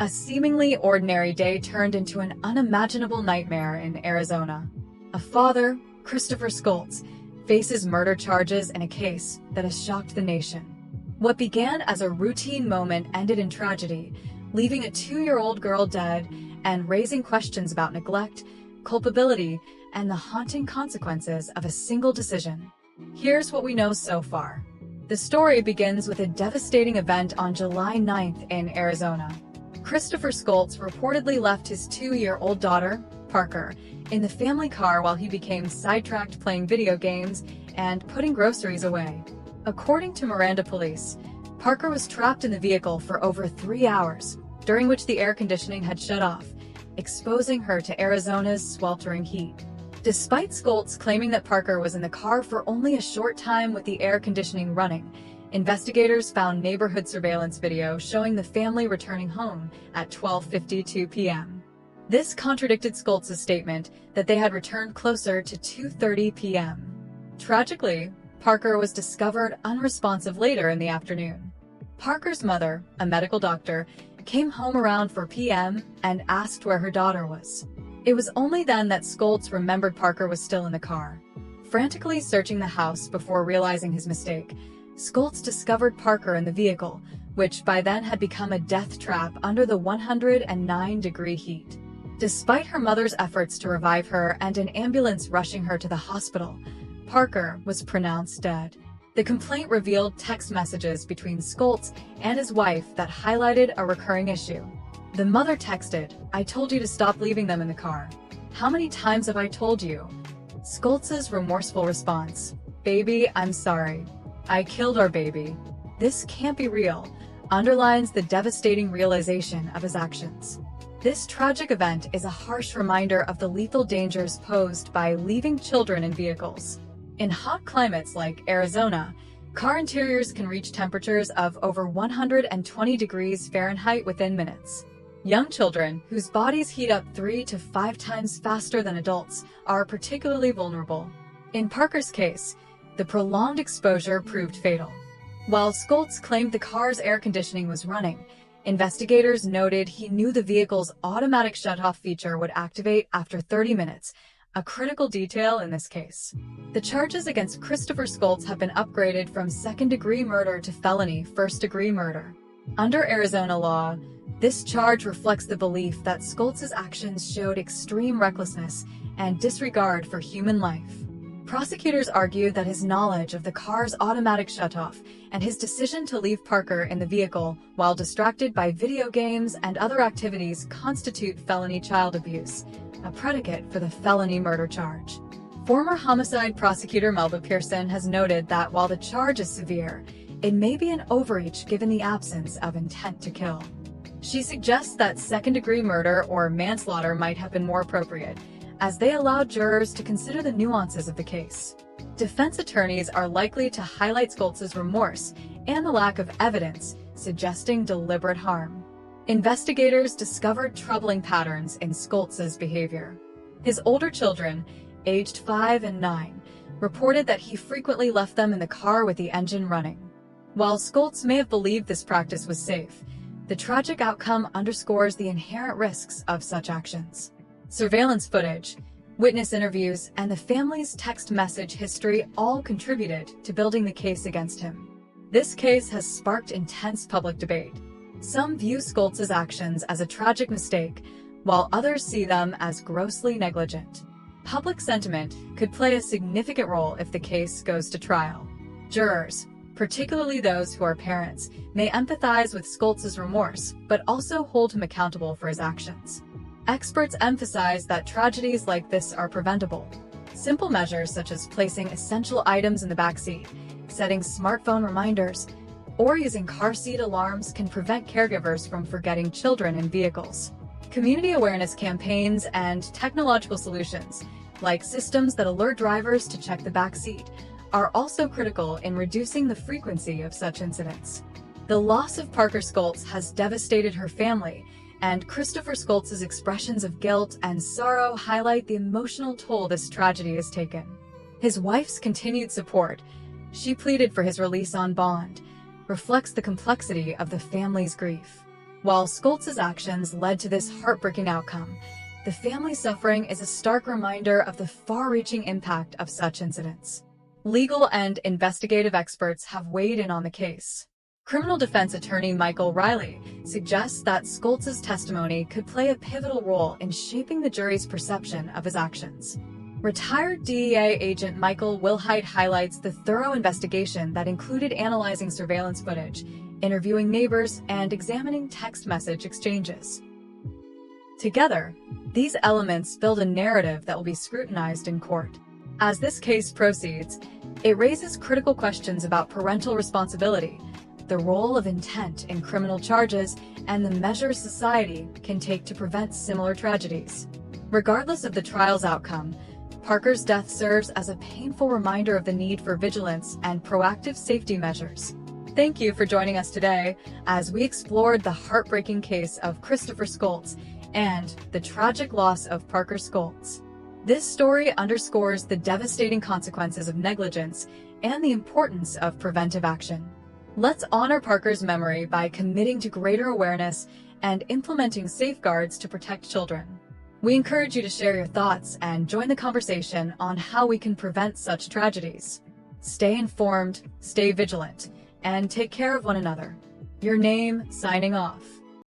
A seemingly ordinary day turned into an unimaginable nightmare in Arizona. A father, Christopher Scholtes, faces murder charges in a case that has shocked the nation. What began as a routine moment ended in tragedy, leaving a 2-year-old girl dead and raising questions about neglect, culpability, and the haunting consequences of a single decision. Here's what we know so far. The story begins with a devastating event on July 9th in Arizona. Christopher Scholtes reportedly left his 2-year-old daughter, Parker, in the family car while he became sidetracked playing video games and putting groceries away. According to Miranda police, Parker was trapped in the vehicle for over 3 hours, during which the air conditioning had shut off, exposing her to Arizona's sweltering heat. Despite Scholtes claiming that Parker was in the car for only a short time with the air conditioning running, investigators found neighborhood surveillance video showing the family returning home at 12:52 p.m. This contradicted Scholtes' statement that they had returned closer to 2:30 p.m. Tragically, Parker was discovered unresponsive later in the afternoon. Parker's mother, a medical doctor, came home around 4 p.m. and asked where her daughter was. It was only then that Scholtes remembered Parker was still in the car. Frantically searching the house before realizing his mistake, Scholtes discovered Parker in the vehicle, which by then had become a death trap under the 109-degree heat. Despite her mother's efforts to revive her and an ambulance rushing her to the hospital, Parker was pronounced dead. The complaint revealed text messages between Scholtes and his wife that highlighted a recurring issue. The mother texted, "I told you to stop leaving them in the car. How many times have I told you?" Scholtes' remorseful response, "Baby, I'm sorry. I killed our baby. This can't be real," underlines the devastating realization of his actions. This tragic event is a harsh reminder of the lethal dangers posed by leaving children in vehicles. In hot climates like Arizona, car interiors can reach temperatures of over 120 degrees Fahrenheit within minutes. Young children, whose bodies heat up 3 to 5 times faster than adults, are particularly vulnerable. In Parker's case, the prolonged exposure proved fatal. While Scholtes claimed the car's air conditioning was running, investigators noted he knew the vehicle's automatic shutoff feature would activate after 30 minutes, a critical detail in this case. The charges against Christopher Scholtes have been upgraded from second-degree murder to felony first-degree murder. Under Arizona law, this charge reflects the belief that Scholtes' actions showed extreme recklessness and disregard for human life. Prosecutors argue that his knowledge of the car's automatic shutoff and his decision to leave Parker in the vehicle while distracted by video games and other activities constitute felony child abuse, a predicate for the felony murder charge. Former homicide prosecutor Melba Pearson has noted that while the charge is severe, it may be an overreach given the absence of intent to kill. She suggests that second-degree murder or manslaughter might have been more appropriate, as they allowed jurors to consider the nuances of the case. Defense attorneys are likely to highlight Scholtes' remorse and the lack of evidence suggesting deliberate harm. Investigators discovered troubling patterns in Scholtes' behavior. His older children, aged 5 and 9, reported that he frequently left them in the car with the engine running. While Scholtes may have believed this practice was safe, the tragic outcome underscores the inherent risks of such actions. Surveillance footage, witness interviews, and the family's text message history all contributed to building the case against him. This case has sparked intense public debate. Some view Scholtes' actions as a tragic mistake, while others see them as grossly negligent. Public sentiment could play a significant role if the case goes to trial. Jurors, particularly those who are parents, may empathize with Scholtes' remorse, but also hold him accountable for his actions. Experts emphasize that tragedies like this are preventable. Simple measures such as placing essential items in the backseat, setting smartphone reminders, or using car seat alarms can prevent caregivers from forgetting children in vehicles. Community awareness campaigns and technological solutions, like systems that alert drivers to check the backseat, are also critical in reducing the frequency of such incidents. The loss of Parker Scholtes has devastated her family, and Christopher Scholtes' expressions of guilt and sorrow highlight the emotional toll this tragedy has taken. His wife's continued support, she pleaded for his release on bond, reflects the complexity of the family's grief. While Scholtes' actions led to this heartbreaking outcome, the family's suffering is a stark reminder of the far-reaching impact of such incidents. Legal and investigative experts have weighed in on the case. Criminal defense attorney Michael Riley suggests that Scholtes' testimony could play a pivotal role in shaping the jury's perception of his actions. Retired DEA agent Michael Wilhite highlights the thorough investigation that included analyzing surveillance footage, interviewing neighbors, and examining text message exchanges. Together, these elements build a narrative that will be scrutinized in court. As this case proceeds, it raises critical questions about parental responsibility, the role of intent in criminal charges, and the measures society can take to prevent similar tragedies. Regardless of the trial's outcome, Parker's death serves as a painful reminder of the need for vigilance and proactive safety measures. Thank you for joining us today as we explored the heartbreaking case of Christopher Scholtes and the tragic loss of Parker Scholtes. This story underscores the devastating consequences of negligence and the importance of preventive action. Let's honor Parker's memory by committing to greater awareness and implementing safeguards to protect children. We encourage you to share your thoughts and join the conversation on how we can prevent such tragedies. Stay informed, stay vigilant, and take care of one another. Your name, signing off.